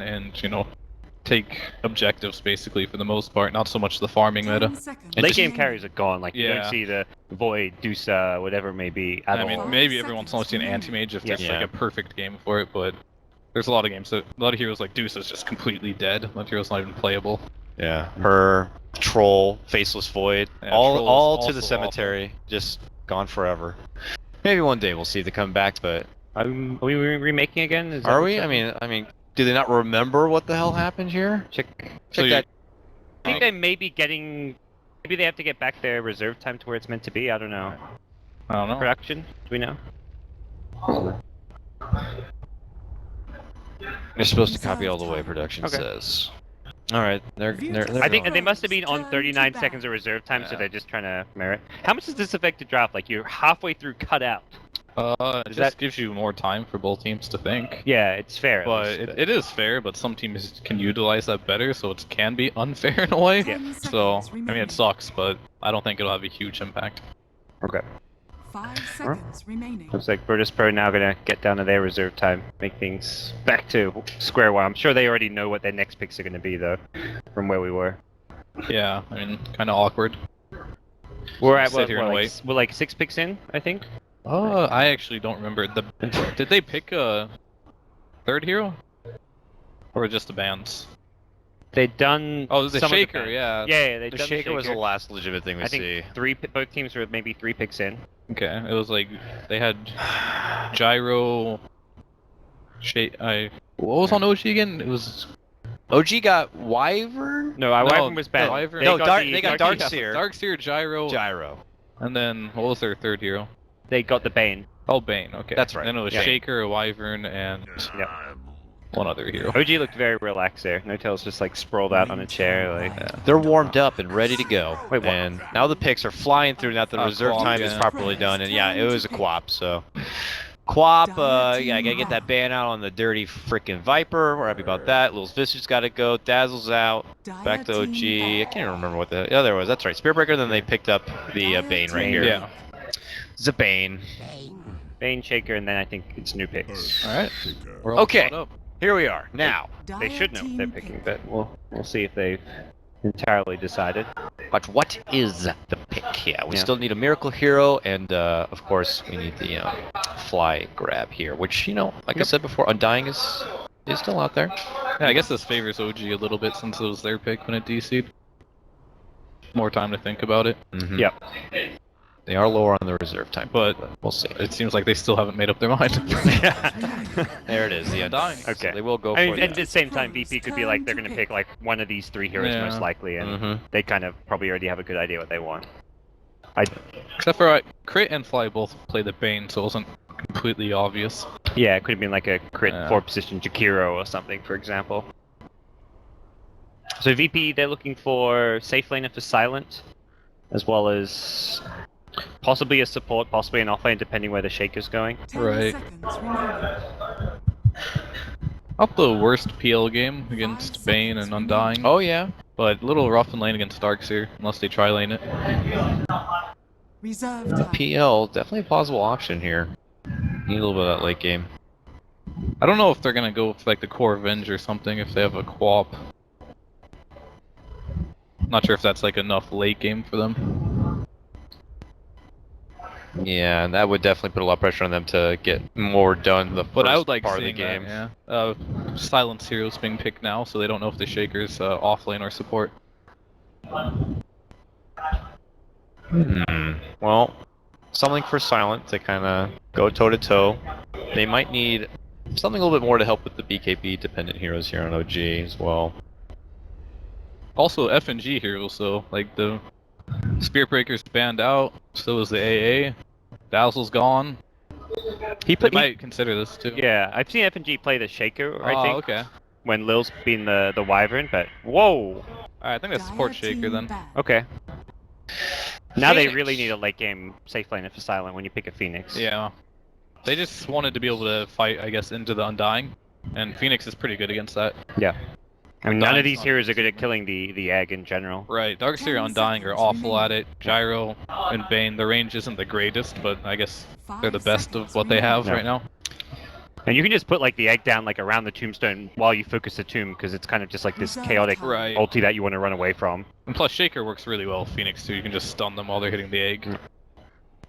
and, you know, take objectives basically for the most part, not so much the farming meta. Late game carries are gone, like you Yeah. don't see the Void, Dusa, whatever it may be at I all. mean, maybe every once in a while see an anti-mage if there's Yeah. like a perfect game for it, but there's a lot of games that a lot of heroes like Deuce is just completely dead. That hero's not even playable. Yeah, her troll, faceless void, Yeah, all Troll's to the also cemetery, just gone forever. Maybe one day we'll see the comeback, but Are we remaking again? Is that are what's we? happening? I mean, do they not remember what the hell happened here? Check So that. I think they may be getting. Maybe they have to get back their reserve time to where it's meant to be. I don't know. I don't know. Production? Do we know? You're supposed to copy all the way, production Okay. says. Alright, they're I think going. they must have been on 39 seconds of reserve time, so Yeah. they're just trying to merit. How much does this affect the draft? Like you're halfway through cut out. It Is just that- gives you more time for both teams to think. Yeah, it's fair. at But least, it is fair, but some teams can utilize that better, so it can be unfair in a way. Yeah. So, I mean, it sucks, but I don't think it'll have a huge impact. Okay. 5 seconds remaining. Looks like Virtus.Pro now gonna get down to their reserve time, make things back to square one. I'm sure they already know what their next picks are gonna be though, from where we were. Yeah, I mean, kind of awkward. We're at Sit here and like, wait. we're like 6 picks in, I think. I actually don't remember. Did they pick a third hero? Or just the bands? They done. Oh, the some of the Shaker, bands. yeah. Yeah, they The done shaker was the last legitimate thing we I see. think both teams were maybe 3 picks in. Okay, it was like, they had Gyro... What was on OG again? It was... OG got Wyvern? No, Wyvern was banned. Wyvern- No, got they got Darkseer. Darkseer, Gyro, Gyro. and then, what was their third hero? They got the Bane. Oh, Bane, okay. That's right. Then it was Yeah. Shaker, a Wyvern, and Yep. one other hero. OG looked very relaxed there. No Tail's just like sprawled out on a chair, like. They're warmed up and ready to go. Wait, what? And now the picks are flying through now that the reserve Quap, time is yeah. properly done. And yeah, it was a quap, so. Quap, yeah, I gotta get that ban out on the dirty freaking Viper. We're happy about that. Lil's Visage gotta go. Dazzle's out. Back to OG. I can't even remember what the other was. That's right. Spearbreaker, then they picked up the Bane right here. Yeah. It's a Bane. Bane, Shaker, and then I think it's new picks. Alright. We're all Okay. caught up. Here we are. Now. They should know what they're picking, but we'll see if they've entirely decided. But what is the pick? Yeah, we Yeah. still need a miracle hero, and of course we need the fly grab here, which like I said before, Undying is still out there. Yeah, I guess this favors OG a little bit since it was their pick when it DC'd. More time to think about it. Mhm. Yep. They are lower on the reserve time, But we'll see. it seems like they still haven't made up their mind. There it is, the Undying. Okay. So they will go I mean, for at that. the same time, VP could be like they're gonna pick like one of these 3 heroes Yeah. most likely, and Mhm. they kind of probably already have a good idea what they want. Except for Crit and Fly both play the Bane, so it wasn't completely obvious. Yeah, it could have been like a crit Yeah. 4 position Jakiro or something, for example. So VP, they're looking for safe laner for Silent, as well as possibly a support, possibly an offlane, depending where the Shaker's going. 10 Right. seconds remaining. Not the worst PL game against Bane and Undying, Oh yeah. but a little rough in lane against Darkseer, unless they try lane it. Reserve time. PL, definitely a plausible option here. Need a little bit of that late game. I don't know if they're gonna go with like the Core Revenge or something if they have a Quap. Not sure if that's like enough late game for them. Yeah, and that would definitely put a lot of pressure on them to get more done the But I first would like part of the seeing game. that, yeah. Silence Heroes being picked now, so they don't know if the Shaker's off lane or support. Well, something for Silent to kind of go toe-to-toe. They might need something a little bit more to help with the BKB dependent heroes here on OG as well. Also FNG heroes, so like the Spearbreaker's banned out, so is the AA. Dazzle's gone. He They might consider this too. Yeah, I've seen FNG play the Shaker, I think, okay. when Lil's been the Wyvern, but whoa! Alright, I think that's support Shaker then. Okay. Now they Phoenix. really need a late game safe laner for Silent when you pick a Phoenix. Yeah. They just wanted to be able to fight, I guess, into the Undying, and Phoenix is pretty good against that. Yeah. I mean, none of Undying's these not- heroes are good at killing the egg in general. Right, Darkseer and 10 Undying are seconds awful at remaining. it. Gyro and Bane, the range isn't the greatest, but I guess 5 they're the best of seconds what they have Yeah. right now. And you can just put like the egg down like around the tombstone while you focus the tomb, because it's kind of just like this chaotic Right. ulti that you want to run away from. And plus Shaker works really well with Phoenix too. You can just stun them while they're hitting the egg.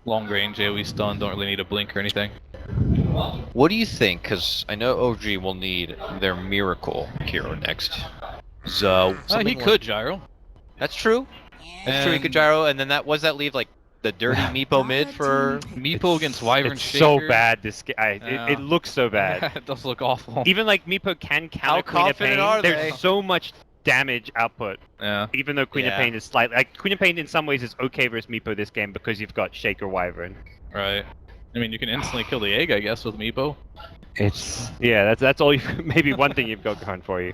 Long range AoE stun, don't really need a blink or anything. What do you think? Because I know OG will need their miracle hero next. So He could gyro. That's true. That's true. He could gyro, and then that leave like the dirty Meepo mid for Meepo against Wyvern It's Shaker. so bad. This game, Yeah. it looks so bad. It does look awful. Even like Meepo can counter Queen of confident Pain. are There's they? so much damage output. Yeah. Even though Queen of Yeah. Pain is slightly like Queen of Pain in some ways is okay versus Meepo this game because you've got Shaker Wyvern. Right. I mean, you can instantly kill the egg, I guess, with Meepo. Yeah, that's all. Maybe one thing you've got going for you.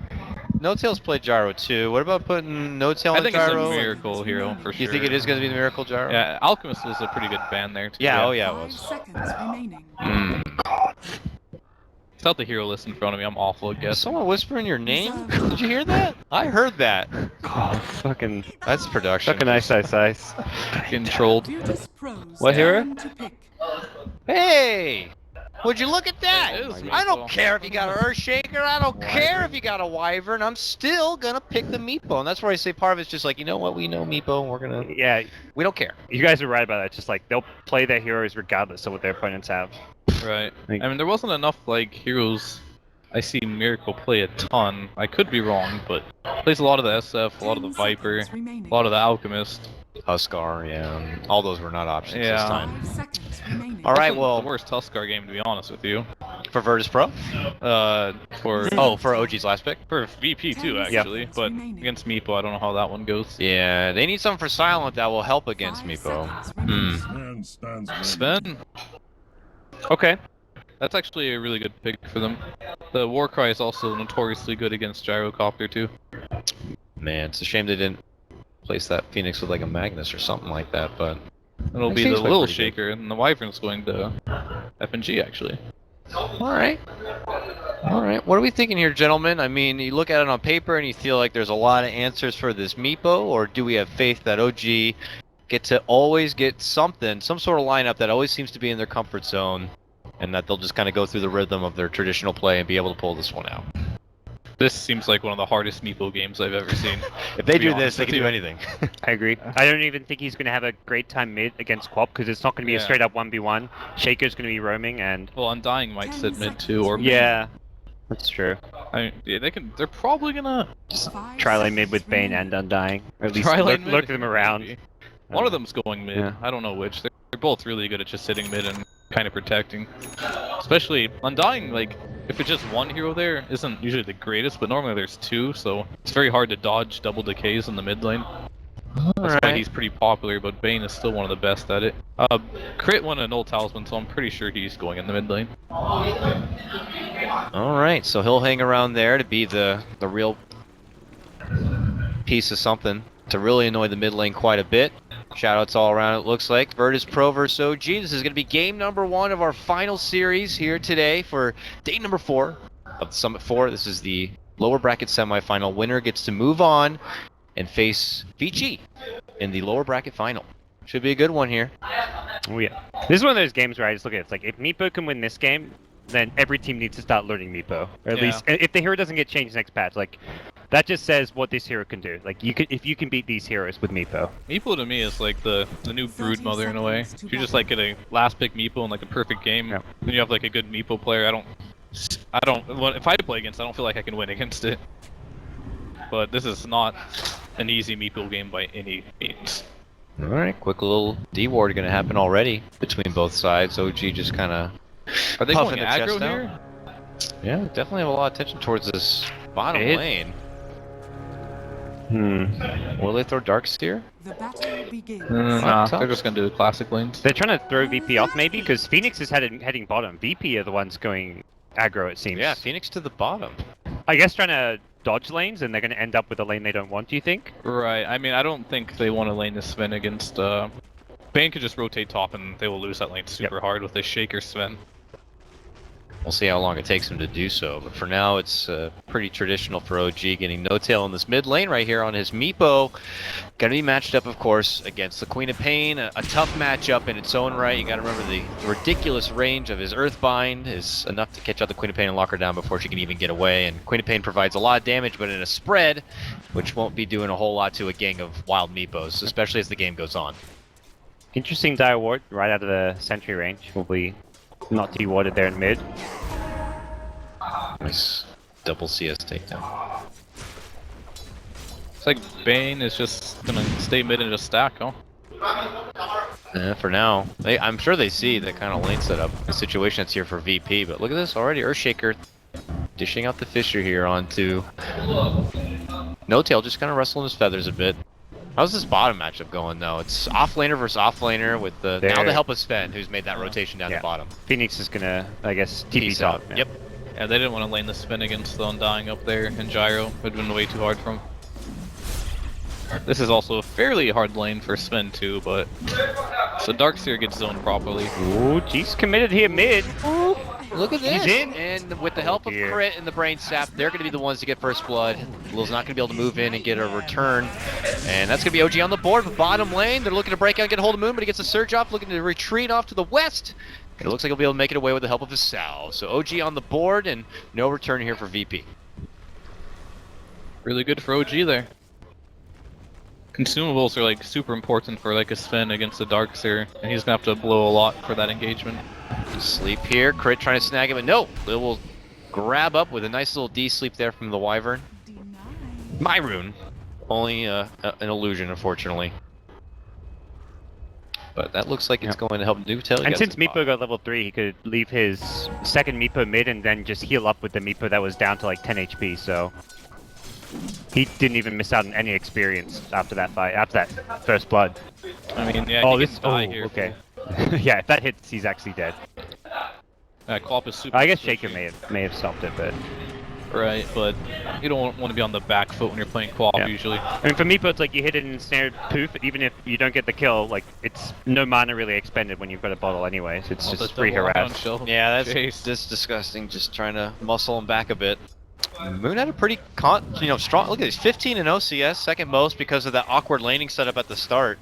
No Tail's played gyro too. What about putting No Tail I on think it's a gyro? miracle hero for sure. You think it is going to be the miracle gyro? Yeah, Alchemist was a pretty good ban there too. Yeah. Oh yeah, it 5 was. seconds remaining. Without the hero list in front of me, I'm awful at Is guessing. someone whispering your name? Did you hear that? I heard that. Oh, fucking That's production. ice. Getting trolled. Virtus.Pro's What hero? turn to pick. Hey! Would you look at that? It is I don't Meepo. care if you got an Earthshaker. I don't care if you got a Wyvern. I'm still gonna pick the Meepo, and that's where I say part of it's just like, you know what? We know Meepo, and we're gonna. Yeah, We don't care. you guys are right about that. It's just like they'll play their heroes regardless of what their opponents have. Right. Like- I mean, there wasn't enough like heroes. I see Miracle play a ton. I could be wrong, but plays a lot of the SF, a lot of the 10 Viper, seconds remaining. a lot of the Alchemist. Huskar, yeah. All those were not options this Yeah. time. 5 seconds remaining. All right, Wasn't well, the worst Huskar game to be honest with you. for Virtus.Pro? For For OG's last pick? for VP too 10 actually, seconds but remaining. against Meepo, I don't know how that one goes. Yeah, they need something for Silent that will help against 5 Meepo. seconds remaining. Man stands ready. Sven, Okay. that's actually a really good pick for them. The Warcry is also notoriously good against Gyrocopter too. Man, it's a shame they didn't place that Phoenix with like a Magnus or something like that, but It'll That be seems the like little pretty good. shaker, and the Wyvern's going to FNG actually. Alright. Alright, what are we thinking here, gentlemen? I mean, you look at it on paper and you feel like there's a lot of answers for this Meepo, or do we have faith that OG get to always get something, some sort of lineup that always seems to be in their comfort zone, and that they'll just kind of go through the rhythm of their traditional play and be able to pull this one out? This seems like one of the hardest Meepo games I've ever seen. If they To be do honest this, they with can you. do anything. I agree. I don't even think he's going to have a great time mid against Quap because it's not going to be a Yeah. straight up 1v1. Shaker's going to be roaming and... Well, Undying might 10 sit mid too, seconds or Yeah, that's true. yeah, they're probably gonna 5 Tri-lane mid with seconds Bane remaining. and Undying. Or at least try lurk, lane mid. lurk them around. Maybe. One of them's going mid. Yeah. I don't know which. They're both really good at just sitting mid and kind of protecting. Especially Undying, like if it's just one hero there, isn't usually the greatest, but normally there's two, so it's very hard to dodge double decays in the mid lane. That's why he's pretty popular, but Bane is still one of the best at it. Crit won a null talisman, so I'm pretty sure he's going in the mid lane. Alright, so he'll hang around there to be the real piece of something to really annoy the mid lane quite a bit. Shoutouts all around, it looks like. Virtus.Pro versus OG. This is going to be game number 1 of our final series here today for day number 4 of the Summit 4. This is the lower bracket semifinal. Winner gets to move on and face VG in the lower bracket final. Should be a good one here. Oh yeah. This is one of those games where I just look at it. It's like, if Meepo can win this game, then every team needs to start learning Meepo. Or at Yeah. least, if the hero doesn't get changed next patch, like, that just says what this hero can do. Like, if you can beat these heroes with Meepo. Meepo to me is like the new 30 brood mother in a way. seconds to If you just battle. like get a last pick Meepo in like a perfect game, Yeah. then you have like a good Meepo player. Well, if I play against, I don't feel like I can win against it. But this is not an easy Meepo game by any means. Alright, quick little D-ward going to happen already between both sides. OG just kind of Are they puffing going the chest aggro out. here? Yeah, definitely have a lot of attention towards this bottom It- lane. Hmm. Will they throw Darkseer? The battle begins. Nah, tough. they're just gonna do the classic lanes. They're trying to throw VP off maybe, because Phoenix is heading bottom. VP are the ones going aggro, it seems. Yeah, Phoenix to the bottom. I guess trying to dodge lanes, and they're going to end up with a lane they don't want, do you think? Right. I mean, I don't think they want to lane this Sven against. Bane could just rotate top, and they will lose that lane super hard with this Shaker Sven. We'll see how long it takes him to do so, but for now it's pretty traditional for OG, getting no tail in this mid lane right here on his Meepo. Gonna be matched up, of course, against the Queen of Pain, a tough matchup in its own right. You gotta remember the ridiculous range of his Earthbind is enough to catch out the Queen of Pain and lock her down before she can even get away, and Queen of Pain provides a lot of damage, but in a spread, which won't be doing a whole lot to a gang of wild Meepos, especially as the game goes on. Interesting dire ward right out of the sentry range. Will be not de-warded there in mid. Nice double CS takedown. It's like Bane is just gonna stay mid and just stack, huh? For now, I'm sure they see the kind of lane setup, the situation that's here for VP, but look at this already, Earthshaker dishing out the Fisher here onto No Tail, just kind of rustling his feathers a bit. How's this bottom matchup going though? It's offlaner versus offlaner with now the help of Sven, who's made that rotation down the bottom. Phoenix is gonna, I guess, TP Peace top. out. Yeah. Yep. Yeah, they didn't want to lane the spin against the Undying up there, and Gyro would have been way too hard for him. This is also a fairly hard lane for Spin too, but so Darkseer gets zoned properly. Ooh, G's committed here mid. Ooh. Look at this! He's in. And with the help of dear. Crit and the Brain Sap, they're going to be the ones to get first blood. Lil's not going to be able to move in and get a return. And that's going to be OG on the board with bottom lane. They're looking to break out and get a hold of Moon, but he gets a surge off, looking to retreat off to the west. And it looks like he'll be able to make it away with the help of his Sal. So OG on the board and no return here for VP. Really good for OG there. Consumables are like super important for like a Sven against the Darkseer, and he's gonna have to blow a lot for that engagement. Sleep here, Crit trying to snag him, and no! Lil will grab up with a nice little D-sleep there from the Wyvern. My rune. Only an illusion, unfortunately. But that looks like it's going to help do tail. And since Meepo got level 3, he could leave his second Meepo mid and then just heal up with the Meepo that was down to like 10 HP, so he didn't even miss out on any experience after that fight, after that first blood. I mean, yeah, Oh, he this. can die Oh, here. okay. Yeah, if that hits, he's actually dead. Quap is super. I guess squishy. Shaker may have stopped it, but Right, but you don't want to be on the back foot when you're playing Quap Yeah. usually. I mean, for Meepo, it's like you hit it in snared poof. Even if you don't get the kill, like it's no mana really expended when you've got a bottle anyways. It's Oh, just the free double lock on harass. shell. Yeah, that's Jeez. just disgusting. Just trying to muscle him back a bit. Moon had a pretty strong. Look at this, 15 in OCS, second most because of that awkward laning setup at the start.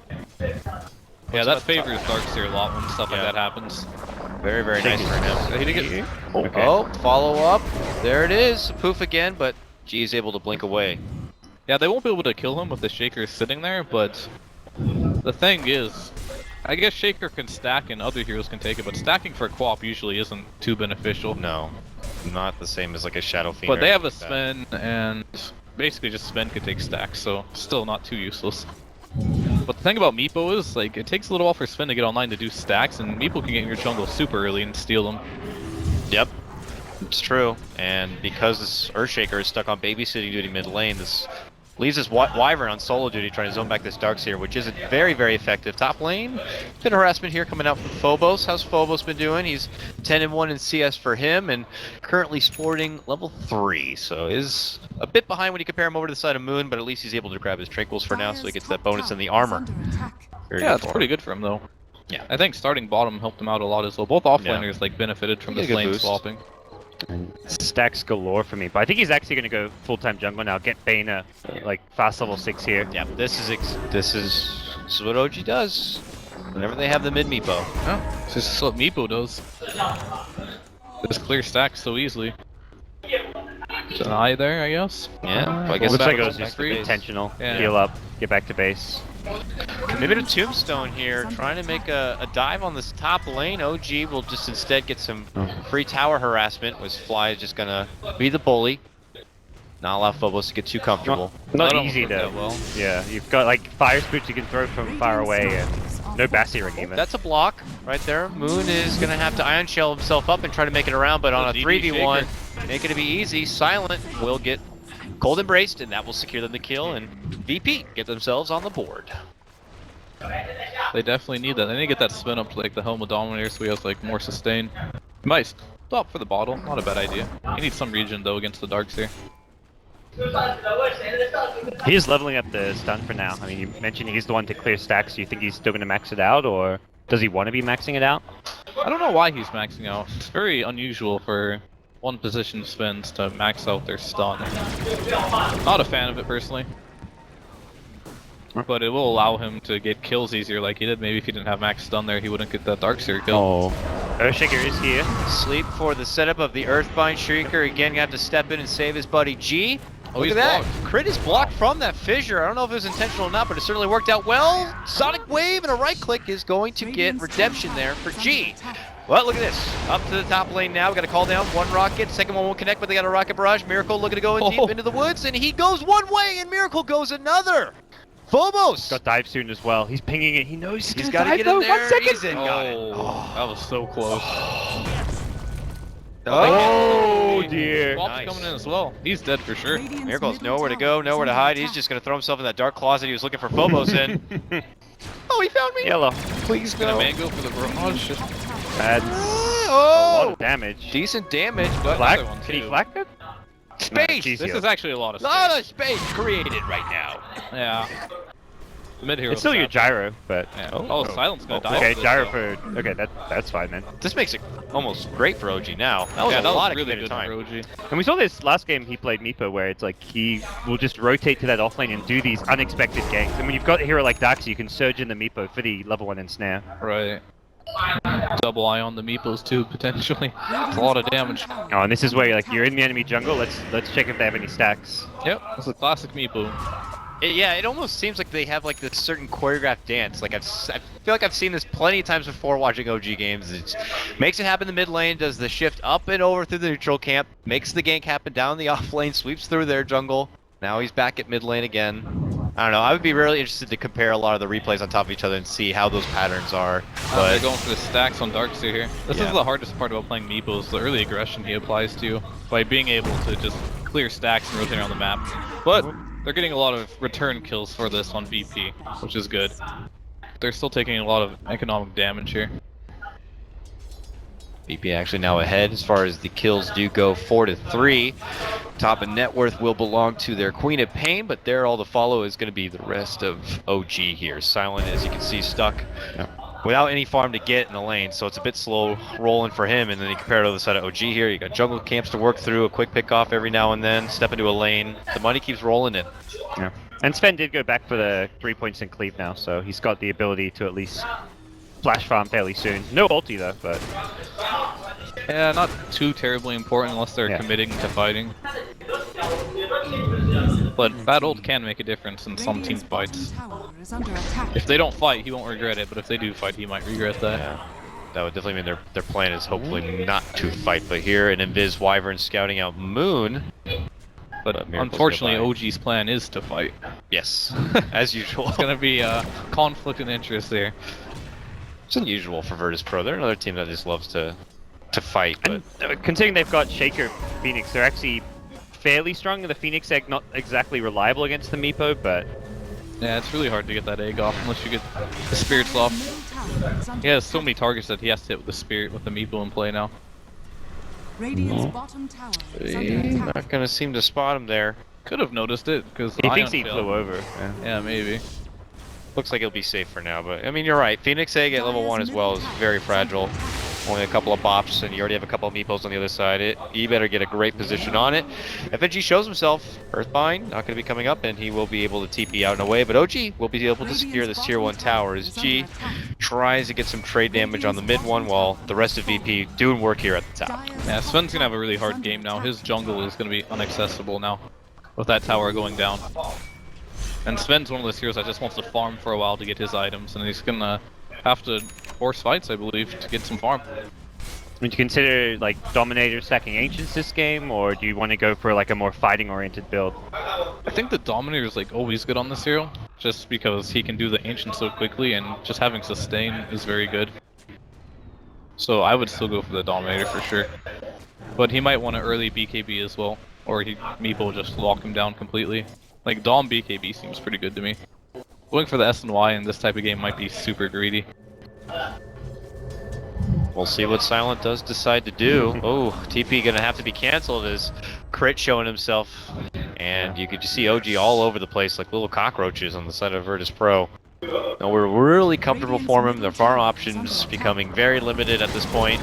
Yeah, that favors Darkseer a lot when stuff like that happens. Very, very nice for him. He didn't get. Okay. Oh, follow up. There it is. Poof again, but G is able to blink away. Yeah, they won't be able to kill him with the Shaker sitting there, but the thing is, I guess Shaker can stack and other heroes can take it, but stacking for Quap usually isn't too beneficial. No, not the same as like a Shadow Fiend. But or they have a anything like Sven, and basically just Sven could take stacks, so still not too useless. But the thing about Meepo is, like, it takes a little while for Sven to get online to do stacks, and Meepo can get in your jungle super early and steal them. that. Yep, it's true. And because this Earthshaker is stuck on babysitting duty mid lane, this leaves this Wyvern on solo duty trying to zone back this Darkseer, which isn't very, very effective. Top lane, bit of harassment here coming out from Phobos. How's Phobos been doing? He's 10-1 in CS for him, and currently sporting level 3, so is a bit behind when you compare him over to the side of Moon, but at least he's able to grab his Tranquils for now, so he gets that bonus in the armor. Very Yeah, good it's for pretty him. good for him, though. Yeah. I think starting bottom helped him out a lot as well. Both offlaners, like, benefited from He this got a good lane boost. swapping. Stacks galore for me, but I think he's actually going to go full-time jungle now. Get Bane like fast level 6 here. Yeah, this is what OG does. Whenever they have the mid Meepo. Oh, this is what Meepo does. Just clear stacks so easily. There's an eye there, I guess. Yeah, I guess Looks like it that was just free. intentional. Yeah. Heal up, get back to base. Maybe a Tombstone here, trying to make a dive on this top lane. OG will just instead get some free tower harassment, with Fly just gonna be the bully. Not allow Phobos to get too comfortable. Not That don't easy work though. that well. Yeah, you've got like fire spoots you can throw from far away and no Bassy ring even. That's a block right there. Moon is gonna have to Ion Shell himself up and try to make it around, but on a DD 3v1, Shaker. making it be easy. Silent will get cold embraced, and that will secure them the kill, and VP get themselves on the board. They definitely need that. They need to get that spin up to like the Helm of Dominator so he has like more sustain. He might stop for the bottle, not a bad idea. He needs some regen though against the Darkseer. He is leveling up the stun for now. I mean, you mentioned he's the one to clear stacks. Do you think he's still going to max it out, or does he want to be maxing it out? I don't know why he's maxing out. It's very unusual for one position spins to max out their stun. Not a fan of it personally. But it will allow him to get kills easier like he did. Maybe if he didn't have max stun there, he wouldn't get that Darkseer kill. Oh. Earthshaker is here. Sleep for the setup of the Earthbind Shrieker. Again, got to step in and save his buddy G. Oh, Look he's at that. blocked. Crit is blocked from that fissure. I don't know if it was intentional or not, but it certainly worked out well. Sonic Wave and a right click is going to get redemption there for G. Well, look at this. Up to the top lane now. We got to call down one rocket. Second one won't connect, but they got a rocket barrage. Miracle looking to go in deep into the woods, and he goes one way, and Miracle goes another. Phobos! Got dive soon as well. He's pinging it. He knows He's got to get in there. 1 second. He's in. Got it. Oh, that was so close. Oh, dear. Swap's Nice. coming in as well. He's dead for sure. Miracle's nowhere to go, nowhere to hide. He's just going to throw himself in that dark closet he was looking for Phobos in. Oh, he found me! Yellow. Please Gonna go. mango for the barrage. That's a lot Oh! of damage. Decent damage, but Flag? Another one, Can he too. flag it? space! Jeez. This is actually a lot of Lot space. of space created right now. Yeah. The mid hero. It's still your gyro, but Yeah. Oh, Silent's gonna die. okay, for this, gyro though. for okay. That's fine then. This makes it almost great for OG now. That was Yeah, a that lot was of really committed good time. for OG. And we saw this last game he played Meepo, where it's like he will just rotate to that offlane and do these unexpected ganks. And when you've got a hero like Dax, you can surge in the Meepo for the level 1 ensnare. Right. Double eye on the meeples too, potentially. It's a lot of damage. Oh, and this is where you're in the enemy jungle. Let's check if they have any stacks. Yep, it's a classic meeple. Yeah, it almost seems like they have like this certain choreographed dance. Like I feel like I've seen this plenty of times before watching OG games. It makes it happen in the mid lane, does the shift up and over through the neutral camp, makes the gank happen down the off lane, sweeps through their jungle. Now he's back at mid lane again. I don't know. I would be really interested to compare a lot of the replays on top of each other and see how those patterns are. They're But going for the stacks on Darkseer here. This Yeah. is the hardest part about playing meeples, the early aggression he applies to by being able to just clear stacks and rotate around the map. But they're getting a lot of return kills for this on VP, which is good. They're still taking a lot of economic damage here. BP actually now ahead as far as the kills do go, 4-3. Top of net worth will belong to their Queen of Pain, but there all to follow is going to be the rest of OG here. Silent, as you can see, stuck without any farm to get in the lane, so it's a bit slow rolling for him. And then you compare it to the side of OG here, you got jungle camps to work through, a quick pick off every now and then, step into a lane. The money keeps rolling in. Yeah. And Sven did go back for the 3 points in cleave now, so he's got the ability to at least flash farm fairly soon. No ulti though, but Yeah, not too terribly important unless they're Yeah. committing to fighting. But that ult can make a difference in some team fights. If they don't fight, he won't regret it, but if they do fight, he might regret that. Yeah. That would definitely mean their plan is hopefully not to fight, but here an Invis Wyvern scouting out Moon. But Miracles unfortunately, go by. OG's plan is to fight. Yes, as usual. It's gonna be a conflict in interest there. It's unusual for Virtus.Pro. They're another team that just loves to fight, but and considering they've got Shaker Phoenix, they're actually fairly strong. The Phoenix egg not exactly reliable against the Meepo, but Yeah, it's really hard to get that egg off unless you get the spirits off. He has so many targets that he has to hit with the spirit with the meeple in play now. Radiant's bottom tower is under attack. not gonna seem to spot him there. Could have noticed it because he thinks he flew over. Yeah. Yeah, maybe. Looks like he'll be safe for now, but I mean, you're right. Phoenix Egg at level 1 as well is very fragile. Only a couple of bops, and you already have a couple of meeples on the other side. You better get a great position on it. FNG shows himself. Earthbind not going to be coming up, and he will be able to TP out and away. But OG will be able to secure this tier 1 tower as G tries to get some trade damage on the mid one, while the rest of VP doing work here at the top. Yeah, Sven's gonna have a really hard game now. His jungle is gonna be inaccessible now with that tower going down. And Sven's one of those heroes that just wants to farm for a while to get his items, and he's gonna have to force fights, I believe, to get some farm. Would you consider like Dominator stacking Ancients this game, or do you want to go for like a more fighting-oriented build? I think the Dominator is like always good on this hero, just because he can do the Ancient so quickly, and just having sustain is very good. So I would still go for the Dominator for sure. But he might want to early BKB as well, or Meeple will just lock him down completely. Like Dom BKB seems pretty good to me. Going for the S and Y in this type of game might be super greedy. We'll see what Silent does decide to do. Oh, TP gonna have to be canceled as Crit showing himself. And you could just see OG all over the place like little cockroaches on the side of Virtus.Pro. No, we're really comfortable for him. Their farm options becoming very limited at this point.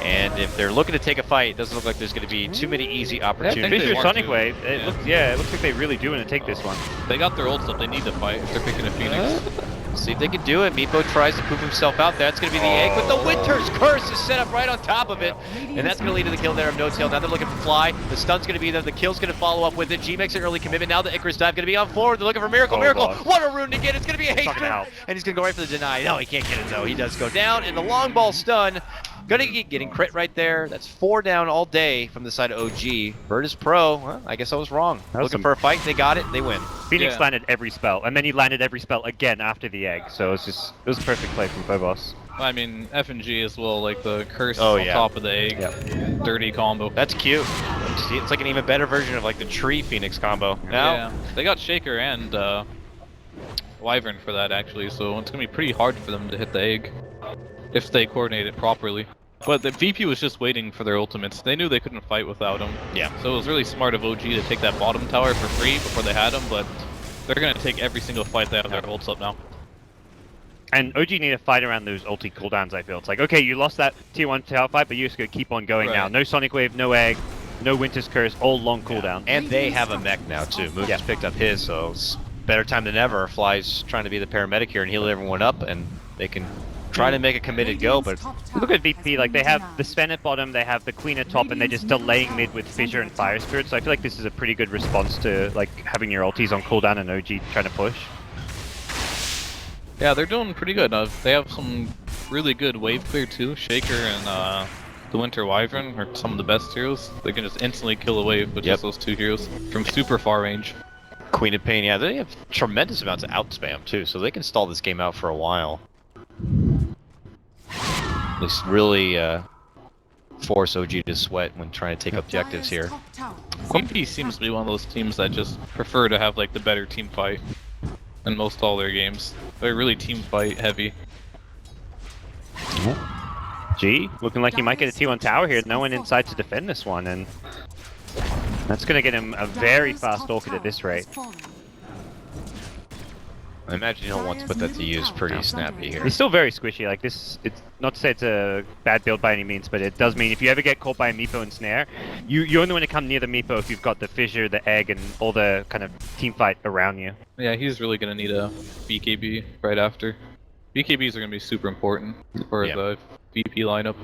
And if they're looking to take a fight, it doesn't look like there's going to be too many easy opportunities. they Fisher want Sonic to. Wave. It looks, it looks like they really do want to take this one. They got their ults up. They need to fight if they're picking a Phoenix. See if they can do it. Meepo tries to poop himself out. That's going to be the egg, but the Winter's Curse is set up right on top of it. And that's going to lead to the kill there of No Tail. Now they're looking for Fly. The stun's going to be there. The kill's going to follow up with it. G makes an early commitment. Now the Icarus dive going to be on forward. They're looking for Miracle. Miracle. God. What a rune to get. It's going to be a haste Out. rune. And he's going to go right for the deny. No, he can't get it though. He does go down. And the long ball stun. Gonna get getting crit right there. That's 4 down all day from the side of OG. Virtus.Pro, well, I guess I was wrong. Looking for a fight, they got it, they win. Phoenix landed every spell, and then he landed every spell again after the egg. So it was a perfect play from Phobos. I mean, F&G as well, like the curse Oh, on yeah. top of the egg. Dirty combo. That's cute. See, it's like an even better version of like the tree Phoenix combo. Now, Yeah, they got Shaker and Wyvern for that actually, so it's gonna be pretty hard for them to hit the egg if they coordinate it properly. But the VP was just waiting for their ultimates. They knew they couldn't fight without them. Yeah. So it was really smart of OG to take that bottom tower for free before they had them, but they're gonna take every single fight they have their ults up now. And OG need to fight around those ulti cooldowns, I feel. It's like, okay, you lost that tier 1 tower fight, but you just gotta keep on going now. No Sonic Wave, no egg, no Winter's Curse, all long cooldown. and they have a mech now too. Moose just picked up his, so it's better time than ever. Fly's trying to be the paramedic here and heal everyone up, and they can try to make a committed go, but Look at VP, like they have the Sven at bottom, they have the Queen at top, and they're just delaying mid with Fissure and Fire Spirit, so I feel like this is a pretty good response to like having your ultis on cooldown and OG trying to push. Yeah, they're doing pretty good. They have some really good wave clear too. Shaker and the Winter Wyvern are some of the best heroes. They can just instantly kill a wave with just those 2 heroes from super far range. Queen of Pain, yeah, they have tremendous amounts of outspam too, so they can stall this game out for a while. At least really force OG to sweat when trying to take objectives here. VP seems to be one of those teams that just prefer to have like the better team fight in most all their games. They're really team fight heavy. G, looking like he might get a T1 tower here. No one inside to defend this one, and that's going to get him a very fast orchid at this rate. I imagine he'll want to put that to use pretty snappy here. He's still very squishy. Like this, it's not to say it's a bad build by any means, but it does mean if you ever get caught by a Meepo and Snare, you only want to come near the Meepo if you've got the Fissure, the Egg, and all the kind of team fight around you. Yeah, he's really gonna need a BKB right after. BKBs are gonna be super important for the VP lineup.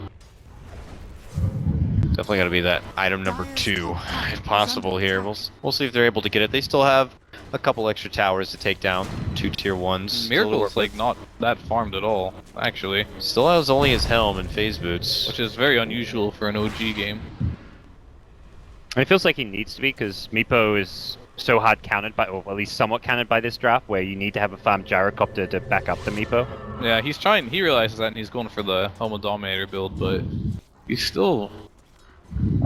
Definitely got to be that item number 2, if possible here. We'll see if they're able to get it. They still have a couple extra towers to take down, 2 tier 1s. Miracle is like not that farmed at all, actually. Still has only his helm and phase boots. Which is very unusual for an OG game. And it feels like he needs to be because Meepo is so hard countered by, or at least somewhat countered by this draft, where you need to have a farm gyrocopter to back up the Meepo. Yeah, he realizes that and he's going for the Helmet Dominator build, but he's still...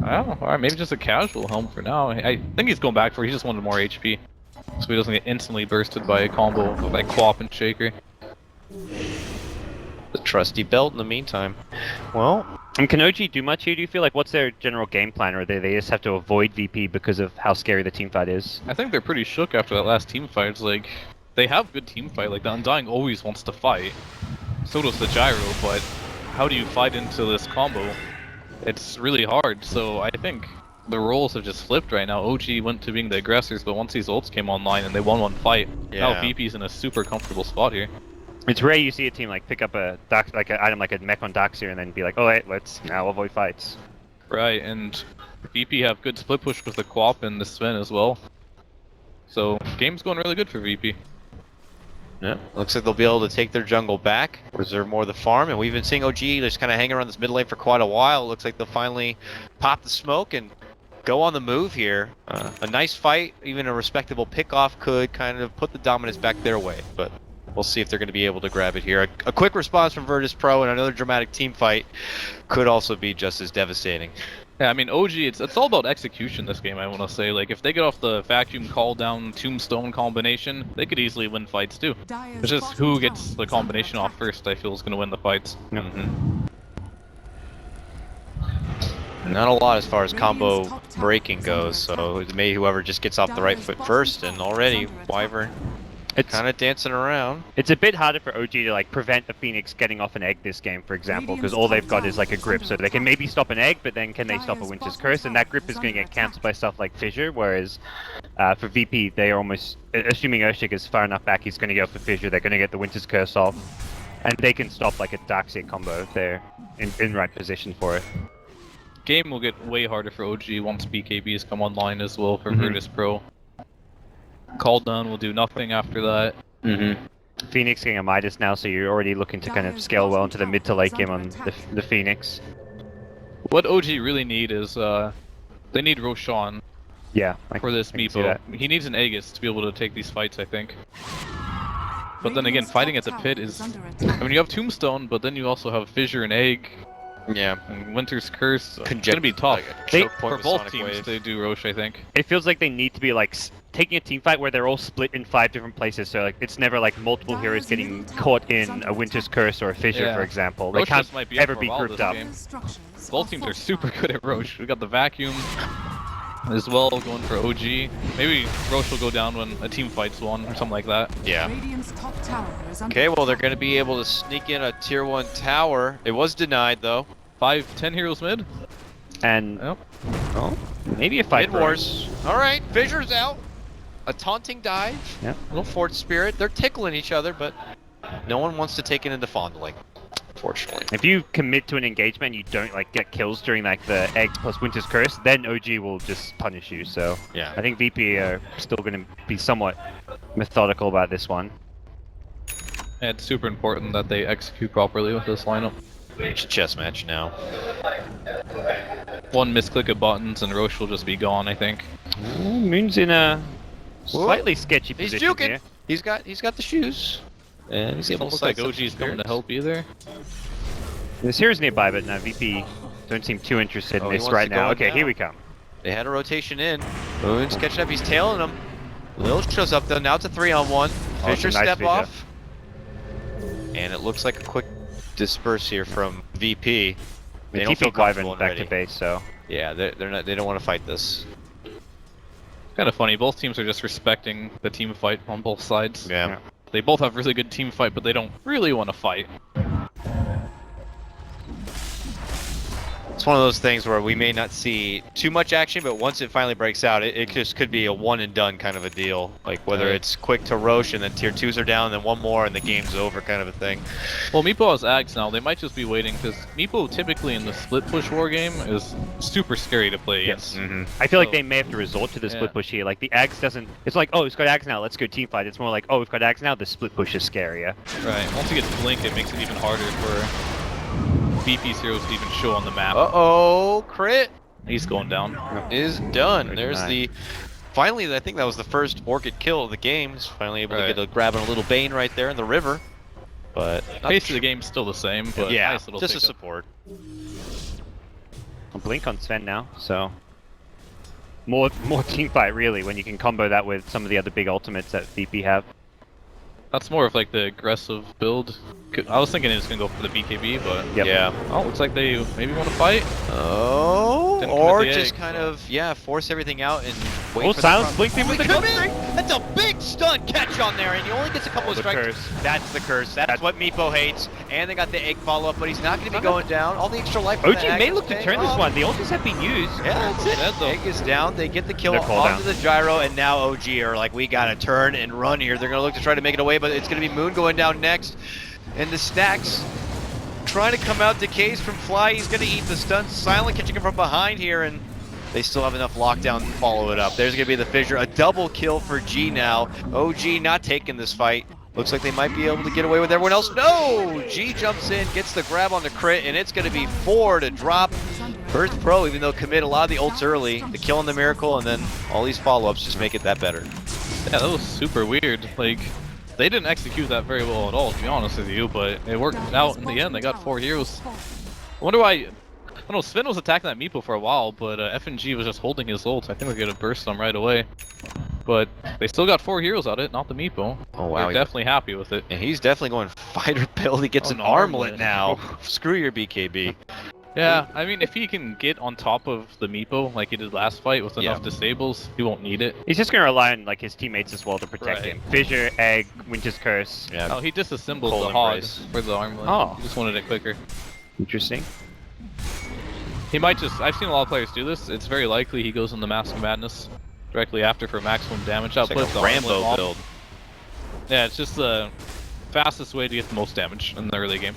I don't know, alright, maybe just a casual helm for now. I think he's going back for it, he just wanted more HP. So he doesn't get instantly bursted by a combo of like Quap and Shaker. The trusty belt in the meantime. Well, And can OG do much here, do you feel? Like, what's their general game plan, or they just have to avoid VP because of how scary the teamfight is? I think they're pretty shook after that last team fight. It's like, they have good team fight, like the Undying always wants to fight. So does the Gyro, but how do you fight into this combo? It's really hard, so I think the roles have just flipped right now. OG went to being the aggressors, but once these ults came online and they won one fight, now VP's in a super comfortable spot here. It's rare you see a team like pick up a Dark, like an item like a mech on Darkseer and then be like, oh wait, let's now avoid fights. Right, and VP have good split push with the Quap and the Sven as well. So, game's going really good for VP. yeah, looks like they'll be able to take their jungle back, reserve more of the farm, and we've been seeing OG just kind of hang around this mid lane for quite a while. It looks like they'll finally pop the smoke and go on the move here. A nice fight, even a respectable pickoff could kind of put the dominance back their way, but we'll see if they're going to be able to grab it here. A quick response from Virtus.Pro and another dramatic team fight could also be just as devastating. Yeah, I mean, OG, it's all about execution this game, I want to say. Like, if they get off the vacuum call down tombstone combination, they could easily win fights too. It's just who gets the combination off first, I feel, is going to win the fights. Not a lot as far as combo breaking goes, so it may whoever just gets off the right foot first, and already Wyvern It's kind of dancing around. It's a bit harder for OG to like prevent the Phoenix getting off an egg this game, for example, because all they've got is like a grip, so they can maybe stop an egg, but then can they stop a Winter's Curse? And that grip is going to get cancelled by stuff like Fissure, whereas for VP, they are almost, assuming Urshik is far enough back, he's going to go for Fissure, they're going to get the Winter's Curse off, and they can stop like a Darkseer combo if they're in right position for it. Game will get way harder for OG once BKBs come online as well for Virtus.Pro. Call down will do nothing after that. Phoenix getting a Midas now, so you're already looking to kind of scale well into the mid to late game on the Phoenix. What OG really need is they need Roshan Yeah. for this I can see Meepo. that. He needs an Aegis to be able to take these fights, I think. But then again, fighting at the pit is... I mean, you have Tombstone, but then you also have Fissure and Egg, Yeah. and Winter's Curse. It's Conject- gonna be tough. like a They- choke point For with both Sonic teams, Wave. they do Roche, I think. It feels like they need to be like taking a team fight where they're all split in 5 different places, so like it's never like multiple heroes getting caught in a Winter's Curse or a Fissure, Yeah. for example. They Roche can't just might be up ever for a be while grouped this up. game. Both teams are super good at Roche. We got the Vacuum as well going for OG. Maybe Roche will go down when a team fights one or something like that. Yeah. Radiant's top tower is under Okay, well they're attack. going to be able to sneak in a tier 1 tower. It was denied though. 5-10 heroes mid. And Yep. oh, maybe a fight. Mid wars. All right, Fissure's out. A taunting dive. Yep. Little Fort Spirit. They're tickling each other, but no one wants to take it into fondling. Unfortunately. If you commit to an engagement and you don't like get kills during like the egg plus Winter's Curse, then OG will just punish you. So Yeah. I think VP are still going to be somewhat methodical about this one. And it's super important that they execute properly with this lineup. It's a chess match now. One misclick of buttons and Roche will just be gone, I think. Moon's in a slightly sketchy He's position juking. here. He's got the shoes. And he's able Doesn't to look like sidestep OG's coming to spirits. help either. There's heroes nearby, but no, VP don't seem too interested Oh, in he this wants right to go now. in Okay, now. here we come. They had a rotation in. Moon's catching up. He's tailing him. Lil shows up though. Now it's a 3-on-1. Oh, Fisher it's a nice step Fissure. off. And it looks like a quick disperse here from VP. They don't feel TP comfortable Wyvern and back ready. to base, so Yeah, they're not. They don't want to fight this. Kind of funny, both teams are just respecting the team fight on both sides. Yeah. They both have really good team fight, but they don't really want to fight. It's one of those things where we may not see too much action, but once it finally breaks out, it just could be a one and done kind of a deal. Like whether Right. it's quick to Roche and then tier 2s are down, and then one more and the game's over kind of a thing. Well, Meepo has Ags now. They might just be waiting, because Meepo typically in the split push war game is super scary to play Yes. against. I feel like So- they may have to resort to the split Yeah. push here. Like the Ags doesn't. It's like, oh, it's got Ags now. Let's go team fight. It's more like, oh, we've got Ags now. The split push is scarier. Right. Once he gets blinked, it makes it even harder for VP's heroes to even show on the map. Uh-oh, crit He's going down. is done. Very There's nice. the... Finally, I think that was the first Orchid kill of the game. He's finally able to Right. get a grab on a little Bane right there in the river. But... Pace of the game's still the same, but yeah, nice little just a pickup. support. A blink on Sven now, so more team fight really when you can combo that with some of the other big ultimates that VP have. That's more of like the aggressive build. I was thinking it's gonna go for the BKB, but Yep. Yeah. oh, looks like they maybe want to fight. Oh, Didn't or commit the just egg, kind so. of, yeah, force everything out and wait Oh, for silence the blink with the come counter. in! That's a big stun catch on there, and he only gets a couple of The strikes. curse. That's the curse. That's what Meepo hates. And they got the egg follow-up, but he's not going to be going down. All the extra life from OG the egg may is look to paying turn this off. one. The ultis have been used. Yeah, that's it. Dead, though. Egg is down. They get the kill They're called onto down. the gyro, and now OG are like, we got to turn and run here. They're going to look to try to make it away, but it's going to be Moon going down next. And the stacks trying to come out. Decays from Fly. He's going to eat the stun. Silent catching him from behind here, and they still have enough lockdown to follow it up. There's going to be the Fissure. A double kill for G now. OG not taking this fight. Looks like they might be able to get away with everyone else. No! G jumps in, gets the grab on the crit, and it's going to be 4 to drop. Virtus.Pro, even though commit a lot of the ults early, the kill on the Miracle, and then all these follow-ups just make it that better. Yeah, that was super weird. Like, they didn't execute that very well at all, to be honest with you, but it worked out in the end. They got 4 heroes. I wonder why. I don't know, Sven was attacking that Meepo for a while, but FNG was just holding his ult. I think they're gonna burst them right away. But they still got 4 heroes out of it, not the Meepo. Oh, wow. They're definitely happy with it. And he's definitely going fighter build. He gets Oh, an an armlet armlet. now. Screw your BKB. Yeah, I mean, if he can get on top of the Meepo like he did last fight with enough disables, he won't need it. He's just gonna rely on like his teammates as well to protect him. Fissure, Egg, Winter's Curse. Yeah. Oh, he disassembled Cold the Hog Embrace. for the Armlet. Oh. He just wanted it quicker. Interesting. He might just... I've seen a lot of players do this. It's very likely he goes in the Mask of Madness directly after for maximum damage It's output. like the a Armlet Rambo bomb. build. Yeah, it's just the fastest way to get the most damage in the early game.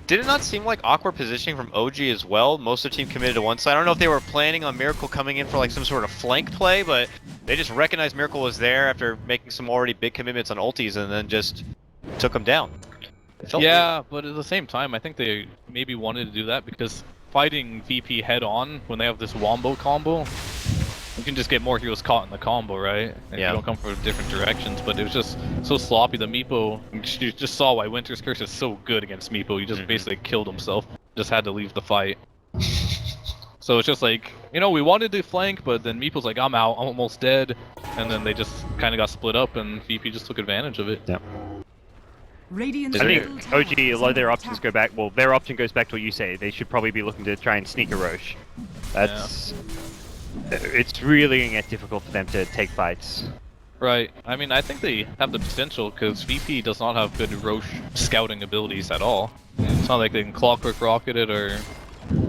Did it not seem like awkward positioning from OG as well? Most of the team committed to one side. I don't know if they were planning on Miracle coming in for like some sort of flank play, but they just recognized Miracle was there after making some already big commitments on ultis and then just took him down. It felt Yeah, but at the same time, I think they maybe wanted to do that because fighting VP head on when they have this wombo combo, you can just get more heroes caught in the combo, right? If Yeah. you don't come from different directions, but it was just so sloppy. The Meepo, you just saw why Winter's Curse is so good against Meepo. He just basically killed himself. Just had to leave the fight. So it's just like, you know, we wanted to flank, but then Meepo's like, I'm out, I'm almost dead. And then they just kind of got split up, and VP just took advantage of it. Yep. Radiant's I middle think tower OG, a is lot of their under options attack. go back. Well, their option goes back to what you say. They should probably be looking to try and sneak a Roche. That's. It's really gonna get difficult for them to take fights. Right. I mean, I think they have the potential because VP does not have good Roche scouting abilities at all. It's not like they can Clockwork Rocket it or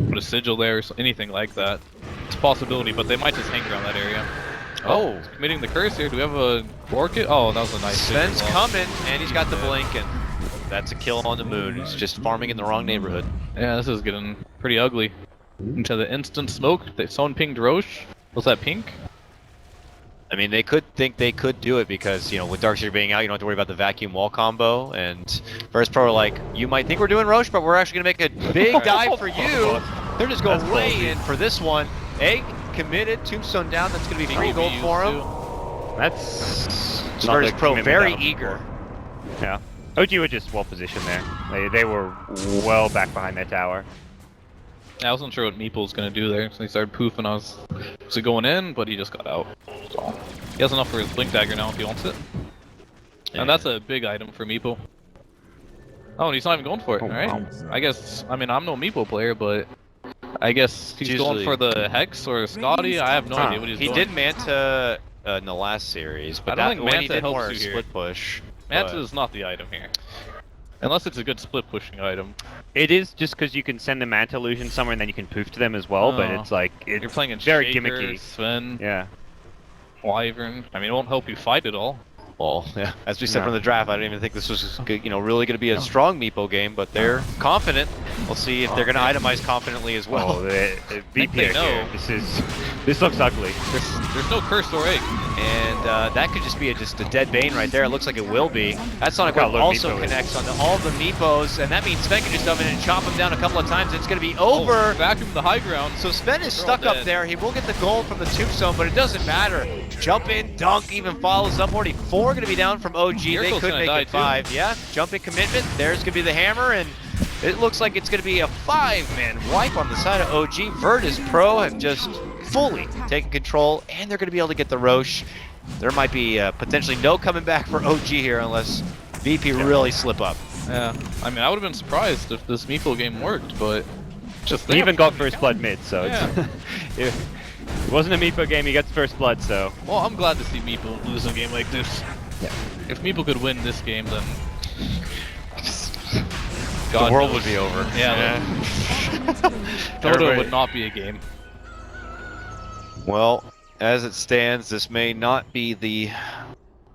put a sigil there or anything like that. It's a possibility, but they might just hang around that area. Oh. He's committing the curse here. Do we have a Orchid? Oh, that was a nice Sven's sigil. coming, and he's got the blink, and that's a kill on the moon. He's just farming in the wrong neighborhood. Yeah, this is getting pretty ugly. Into the instant smoke. Someone pinged Roche. Was that pink? I mean, they could think they could do it because, you know, with Darkseer being out, you don't have to worry about the vacuum wall combo. And Virtus.Pro are like, you might think we're doing Roche, but we're actually going to make a big dive for you. They're just going That's way ballsy. in for this one. Egg committed, Tombstone down. That's going to be free gold Maybe for him. used That's. not the Virtus.Pro commitment very that I'm looking eager. for. Yeah. OG were just well positioned there. They were well back behind their tower. I wasn't sure what Meeple was going to do there, so he started poofing us. Was he going in? But he just got out. So, he has enough for his Blink Dagger now if he wants it. And that's a big item for Meeple. Oh, and he's not even going for it, alright? wow. I guess, I mean, I'm no Meeple player, but I guess he's going usually- for the Hex or Scotty. I have no idea what he's He doing. did Manta in the last series, but I don't that, think when he Manta did helps more you here. split push. Manta but- is not the item here. Unless it's a good split pushing item. It is just because you can send the Manta illusion somewhere and then you can poof to them as well, but Oh. it's like it's You're playing in very Shaker, gimmicky. Sven, Yeah. Wyvern. I mean, it won't help you fight at all. Well, yeah, as we said No. from the draft, I didn't even think this was, you know, really going to be a strong Meepo game, but they're confident. We'll see if they're going to itemize confidently as well. Oh, the VP they here. know. This looks ugly. There's no curse or egg. And that could just be just a dead Bane right there. It looks like it will be. That Sonic Look how Wave low also Meepo is. connects onto all the Meepos, and that means Sven can just come in and chop him down a couple of times. It's going to be over. Oh, vacuum the high ground. So Sven is They're all stuck up dead. there. He will get the gold from the tombstone, but it doesn't matter. Jump in, dunk, even follows up. Already 4 going to be down from OG. They Miracle's could gonna make die it too. 5. Yeah, jump in commitment. There's going to be the hammer, and it looks like it's going to be a 5-man wipe on the side of OG. Virtus.Pro have just fully taken control, and they're going to be able to get the Roche. There might be potentially no coming back for OG here unless VP really slip up. Yeah, I mean, I would have been surprised if this Meeple game worked, but just He even got first blood mid, so Yeah. it's, it wasn't a Meepo game. He gets first blood, so Well, I'm glad to see Meeple lose a game like this. Yeah. If Meeple could win this game, then The world would be over. Yeah, DotA Everybody- would not be a game. Well, as it stands, this may not be the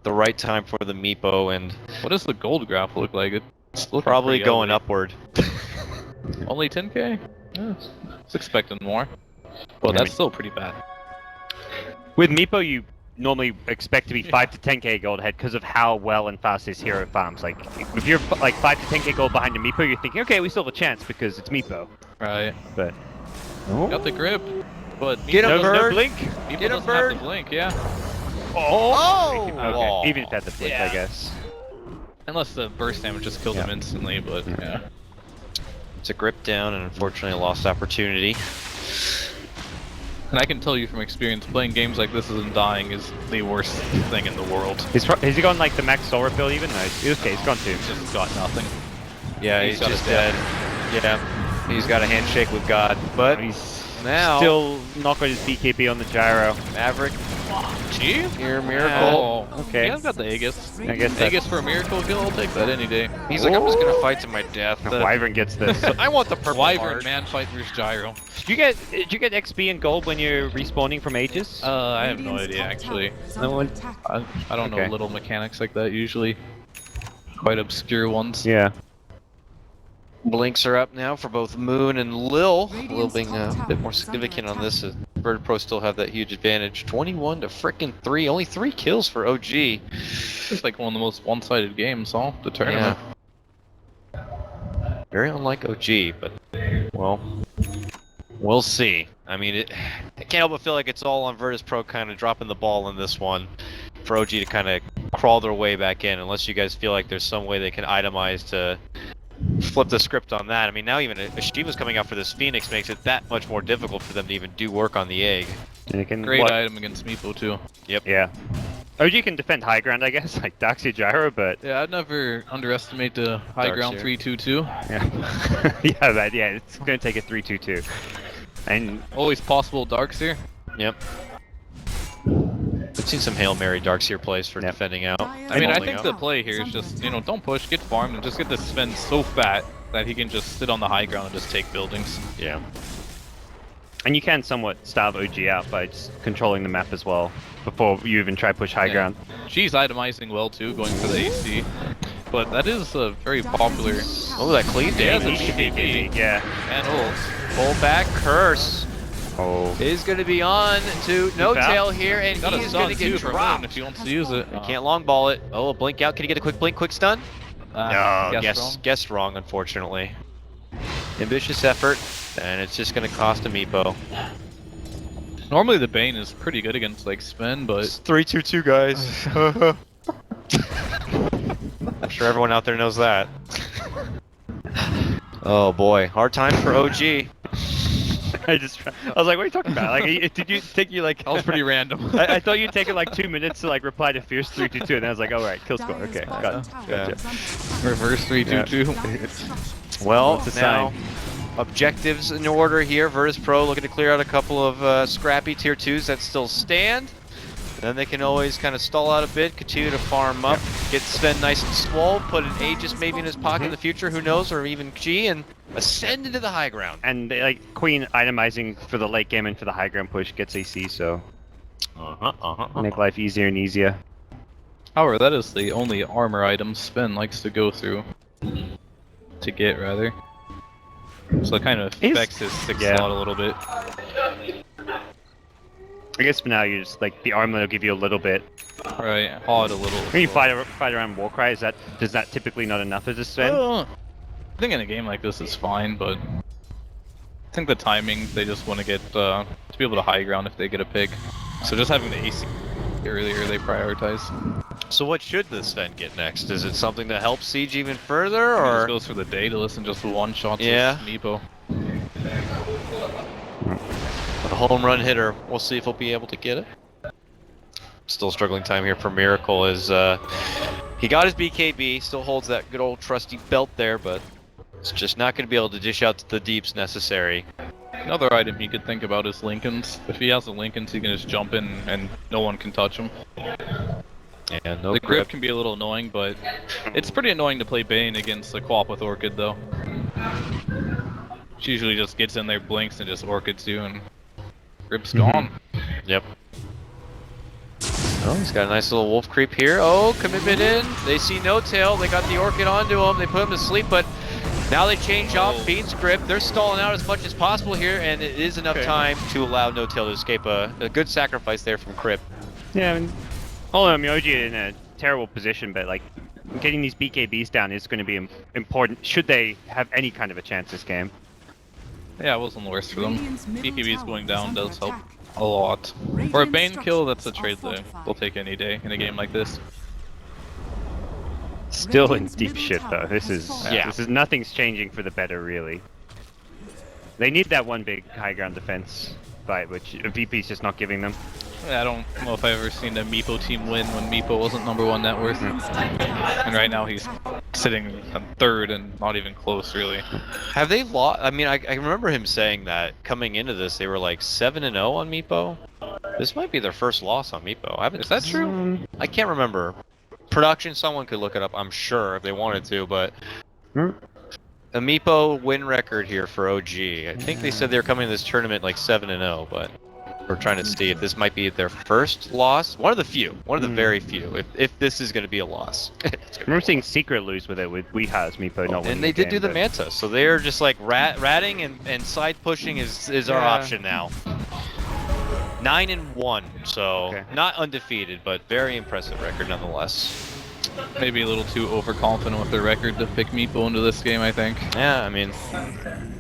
right time for the Meepo, and What does the gold graph look like? It's looking probably pretty going ugly. upward. Only 10k? Yeah, I was expecting more. Well, that's still pretty bad. with Meepo you normally expect to be 5 to 10k gold ahead because of how well and fast his hero farms. Like if you're like 5 to 10k gold behind a Meepo, you're thinking, okay, we still have a chance because it's Meepo. Right. But Got the grip, but Get Meeple him, no, doesn't- no Bird. blink. Meeple Get him, doesn't Bird. have the blink, yeah. Oh! Okay, even if it had the blink, I Yeah. guess. Unless the burst damage just killed him instantly, but yeah. It's a grip down, and unfortunately a lost opportunity. And I can tell you from experience, playing games like this and dying is the worst thing in the world. Has he gone like the max soul refill even? No, okay, he's gone too. He's just got nothing. Yeah, He's he's got just it down. dead. Yeah. He's got a handshake with God, but He's now still not got his BKB on the gyro. Maverick. Gee? Here, Miracle. Oh, Okay. Yeah, I've got the Aegis. I guess that's... Aegis for a miracle kill, I'll take that any day. He's like, I'm just gonna fight to my death. Wyvern gets this. I want the purple Wyvern, heart. man, fight versus Gyro. Did you get XP and gold when you're respawning from Aegis? I have no idea, actually. No one- I don't know Okay. little mechanics like that, usually. Quite obscure ones. Yeah. Blinks are up now for both Moon and Lil. Lil being a bit more significant on this. Virtus.Pro still have that huge advantage. 21 to frickin' 3. Only 3 kills for OG. It's like one of the most one-sided games, huh? The tournament. Very unlike OG, but, well, we'll see. I mean, I can't help but feel like it's all on Virtus.Pro kind of dropping the ball in this one for OG to kind of crawl their way back in, unless you guys feel like there's some way they can itemize to flip the script on that. I mean, now even Ashiva's coming out for this Phoenix makes it that much more difficult for them to even do work on the egg. And it can, Great item against Meepo, too. Yeah. OG can defend high ground, I guess, like Doxy Gyro, but... Yeah, I'd never underestimate the high ground Darkseer. 3-2-2. Yeah, it's gonna take a 3-2-2. And... Always possible Darkseer. Yep. I've seen some Hail Mary Darkseer plays for defending out. I mean, I holding think out. the play here is just, you know, don't push, get farmed, and just get this Sven so fat that he can just sit on the high ground and just take buildings. Yeah. And you can somewhat starve OG out by just controlling the map as well, before you even try push high Yeah. ground. She's itemizing well too, going for the AC. But that is a very popular. Oh, that cleave Yeah, damage. the BKB. Yeah. And ult. Pull back curse Oh. is going to be on to No Tail here, and Got he a is going stun to too get for Moon dropped. if he wants to use it. Can't long ball it. Oh, a blink out. Can he get a quick blink, quick stun? No, guessed wrong, unfortunately. Ambitious effort, and it's just going to cost a Meepo. Normally the Bane is pretty good against like Sven, but 3-2-2, guys. I'm sure everyone out there knows that. Oh boy, hard time for OG. I was like, what are you talking about? Like, did you take you like... that was pretty random. I thought you'd take it like 2 minutes to like reply to Fierce 3-2-2, and I was like, oh right, kill score, okay, got it. Yeah. Reverse 3-2-2. Well, That's a now sign. objectives in order here. Virtus.Pro looking to clear out a couple of scrappy tier 2s that still stand. Then they can always kind of stall out a bit, continue to farm up, get Sven nice and swole, put an Aegis maybe in his pocket in the future, who knows, or even G, and ascend into the high ground. And like Queen itemizing for the late game and for the high ground push gets AC, so make life easier and easier. However, that is the only armor item Sven likes to go through. To get, rather. So it kind of affects his 6 slot a little bit. I guess for now you just like the armor will give you a little bit. Right, hard a little. When you fight around Warcry, does that typically not enough as a Sven? I think in a game like this is fine, but I think the timing, they just want to get to be able to high ground if they get a pick. So just having the AC earlier, they prioritize. So what should this Sven get next? Is it something to help Siege even further, He or just goes for the Daedalus and just one shots Yeah. Meepo. a home run hitter? We'll see if he'll be able to get it. Still struggling time here for Miracle as he got his BKB, still holds that good old trusty belt there, but it's just not going to be able to dish out to the deeps necessary. Another item he could think about is Lincolns. If he has a Lincolns, he can just jump in and no one can touch him. And no The grip. grip can be a little annoying, but it's pretty annoying to play Bane against the Quap with Orchid, though. She usually just gets in there, blinks, and just Orchids you, and grip's gone. Yep. Oh, he's got a nice little wolf creep here. Oh, commitment in. They see No Tail. They got the Orchid onto him. They put him to sleep, but now they change off Fiend's grip. They're stalling out as much as possible here, and it is enough time to allow No Tail to escape. A good sacrifice there from Crip. Yeah, I mean, although OG in a terrible position, but like getting these BKBs down is going to be important. Should they have any kind of a chance this game? Yeah, it wasn't the worst for them. Radiant's middle BKBs tower going is down under does help attack. a lot. Radiant For a Bane kill, that's a structures trade are that fortified. they'll take any day in a game like this. Still in Radiant's deep middle shit though. tower This has is fallen. this is nothing's changing for the better really. They need that one big high ground defense fight, which VP's just not giving them. Yeah, I don't know if I've ever seen a Meepo team win when Meepo wasn't #1 net worth. And right now he's sitting on third and not even close, really. Have they lost? I mean, I remember him saying that coming into this, they were like 7-0 on Meepo. This might be their first loss on Meepo. I haven't. Is that true? I can't remember. Production, someone could look it up, I'm sure, if they wanted to, but a Meepo win record here for OG. I think they said they were coming to this tournament like 7-0, but we're trying to see if this might be their first loss. One of the few. One of the very few. If this is going to be a loss. I remember seeing Secret lose with it with Weeha's Meepo not winning. And they did do the Manta, so they're just like ratting and side pushing is our option now. 9-1, so not undefeated, but very impressive record nonetheless. Maybe a little too overconfident with their record to pick Meepo into this game, I think. Yeah, I mean,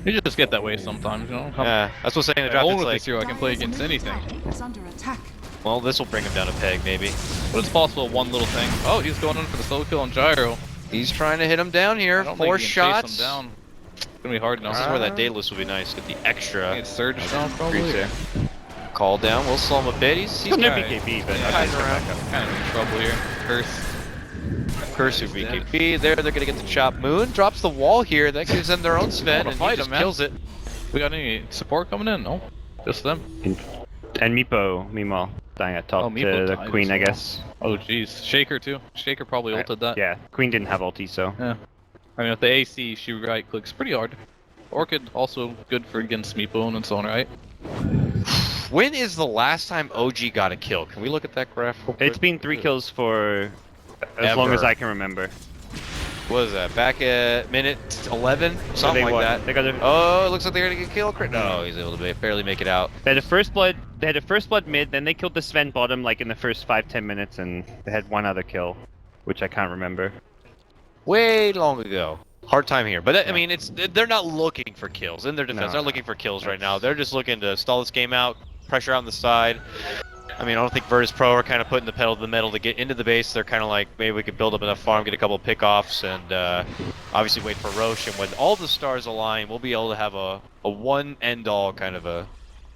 you just get that way sometimes, you know? Yeah, that's what's saying in the draft. Only It's with like, this hero I can play against anything. Is under attack. well, this will bring him down a peg, maybe. But it's possible one little thing. Oh, he's going in for the solo kill on Gyro. He's trying to hit him down here. I don't 4 think he can chase shots. him down. It's gonna be hard now. This is where that Daedalus would be nice. Get the extra. It's surge down probably. Call down. We'll slow him a bit. He's no got BKB, but hiding around. Kind of in trouble here. Curse of BKB. They're gonna get the chop. Moon drops the wall here. That gives them their own Sven, and he just kills it. We got any support coming in? No, just them. And Meepo, meanwhile, dying at top Meepo to the died Queen, as I well. guess. Oh jeez, Shaker too. Shaker probably ulted that. Yeah, Queen didn't have ulti, so. Yeah. I mean, with the AC, she right clicks pretty hard. Orchid also good for against Meepo in its own right. When is the last time OG got a kill? Can we look at that graph real quick? It's been 3 kills for as long as I can remember. What is that? Back at minute 11? Something like that. They got their, Oh, it looks like they're gonna get killed. No, he's able to barely make it out. they had a first blood. They had a first blood mid, then they killed the Sven bottom like in the first 5-10 minutes, and they had one other kill, which I can't remember. Way long ago. Hard time here, but I mean, they're not looking for kills in their defense. They're not looking for kills right now. They're just looking to stall this game out, pressure on the side. I mean, I don't think Virtus.Pro are kind of putting the pedal to the metal to get into the base. They're kind of like, maybe we could build up enough farm, get a couple of pickoffs, and obviously wait for Roche. And when all the stars align, we'll be able to have a one end all kind of a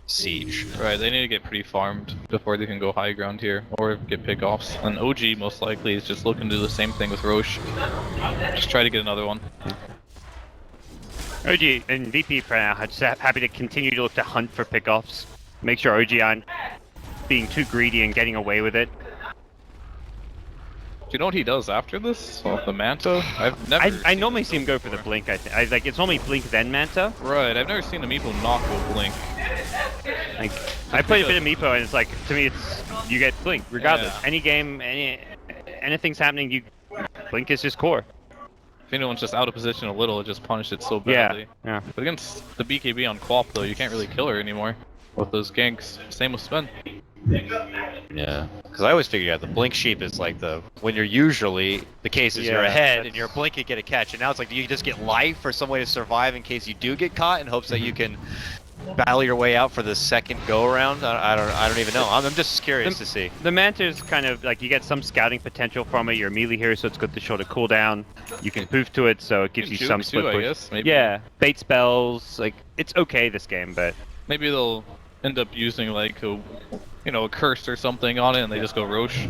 siege. Right, they need to get pretty farmed before they can go high ground here, or get pickoffs. And OG most likely is just looking to do the same thing with Roche. Just try to get another one. OG and VP for now, I'm just happy to continue to look to hunt for pickoffs. Make sure OG aren't being too greedy and getting away with it. Do you know what he does after this? Well, the Manta? I've never. I normally see him go for the blink. I like it's normally blink then Manta. Right, I've never seen a Meepo not go blink. Like I played a bit of Meepo and it's like to me it's you get blink regardless. Yeah. Any game, anything's happening, you blink is just core. If anyone's just out of position a little, it just punished it so badly. Yeah. But against the BKB on Quap though, you can't really kill her anymore with those ganks. Same with Sven. Yeah, because I always figured out the blink sheep is like when you're usually the case is you're ahead and you're blink and get a catch, and now it's like do you just get life or some way to survive in case you do get caught in hopes that you can battle your way out for the second go around. I don't even know. I'm just curious to see. The Manta is kind of like you get some scouting potential from it. You're a melee here, so it's good to show the cooldown. You can poof to it, so it gives you some split push. I guess, maybe. Yeah, bait spells. Like it's okay this game, but maybe they'll end up using like a curse or something on it, and they just go Roche.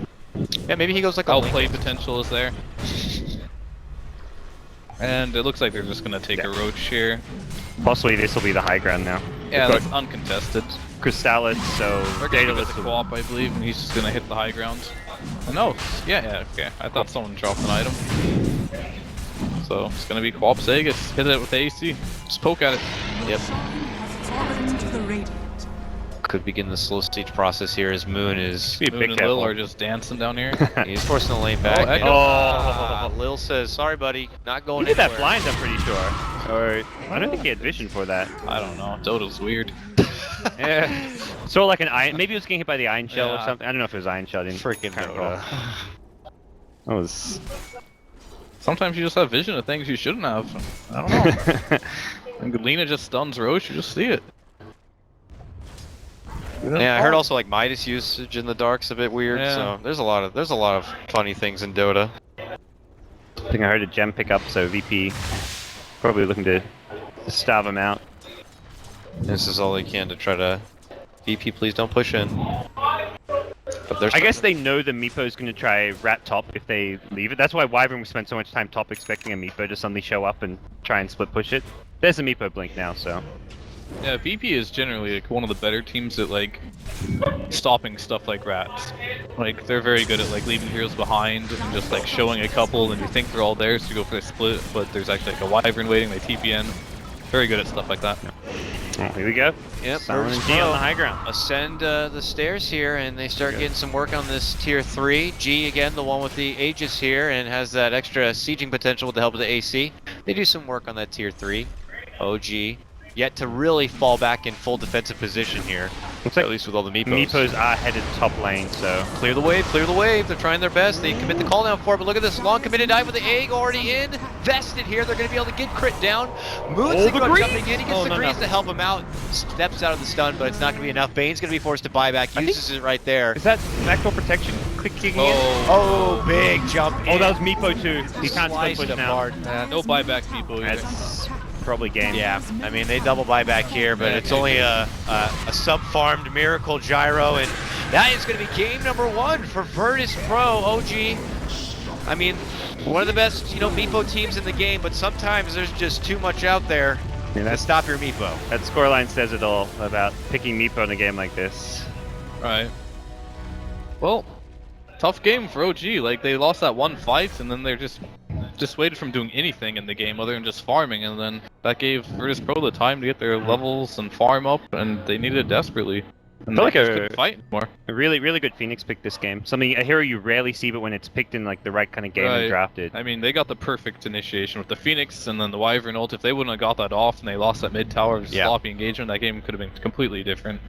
Yeah, maybe he goes like a outplay potential is there. And it looks like they're just gonna take a Roche here. Possibly this will be the high ground now. Yeah, that's uncontested. Crystallis, so They're gonna get the Quap, I believe, and he's just gonna hit the high ground. No, yeah, okay. I thought someone dropped an item. So it's gonna be Quap Sagas. Hit it with AC. Just poke at it. Yep. Has fallen to the radiant. Could begin the slow siege process here as Moon is. Moon and Lil are just dancing down here. He's forcing the lane back. Lil says, "Sorry, buddy, not going." He did that blind, I'm pretty sure. Or I don't think he had vision for that. I don't know. Dota's weird. Yeah. So like an iron. Maybe it was getting hit by the iron shell or something. I don't know if it was iron shell. Freaking Dota. That was. Sometimes you just have vision of things you shouldn't have. I don't know. And Lena just stuns Roche. You just see it. Yeah, I heard also like Midas usage in the dark's a bit weird. Yeah. So there's a lot of funny things in Dota. I think I heard a gem pick up, so VP probably looking to starve him out. This is all he can to try to VP. Please don't push in. But I guess they know the Meepo is going to try rat top if they leave it. That's why Wyvern spent so much time top expecting a Meepo to suddenly show up and try and split push it. There's a Meepo blink now, so. Yeah, VP is generally like one of the better teams at like stopping stuff like rats. Like they're very good at like leaving heroes behind and just like showing a couple and you think they're all there so you go for a split, but there's actually like a Wyvern waiting, they TP in. Very good at stuff like that. Oh, here we go. Yep, Virtus.Pro on the high ground. Ascend the stairs here, and they start getting some work on this tier 3. G again, the one with the Aegis here, and has that extra sieging potential with the help of the AC. They do some work on that tier 3. OG yet to really fall back in full defensive position here. Looks like at least with all the Meepos. Meepos are headed top lane, so. Clear the wave, clear the wave. They're trying their best. They commit the call down for it, but look at this long committed dive with the egg already in. Vested here. They're going to be able to get crit down. Moonsinger jumping in. He gets the greens to help him out. Steps out of the stun, but it's not going to be enough. Bane's going to be forced to buy back. Uses it right there. Is that backdoor protection clicking in? Oh, big jump in. Oh, that was Meepo too. He can't Sliced still push now. apart. No buyback people either. That's probably game. Yeah, I mean, they double buyback here, but it's only a sub-farmed Miracle Gyro, and that is going to be game number 1 for Virtus.Pro OG. I mean, one of the best, Meepo teams in the game, but sometimes there's just too much out there to stop your Meepo. That scoreline says it all about picking Meepo in a game like this. Right. Well, tough game for OG. Like they lost that one fight, and then they're just dissuaded from doing anything in the game other than just farming, and then that gave Virtus.Pro the time to get their levels and farm up, and they needed it desperately. And I feel like they just couldn't fight more. A really good Phoenix pick this game. A hero you rarely see, but when it's picked in like the right kind of game and drafted. I mean, they got the perfect initiation with the Phoenix and then the Wyvern ult. If they wouldn't have got that off and they lost that mid tower of sloppy engagement, that game could have been completely different.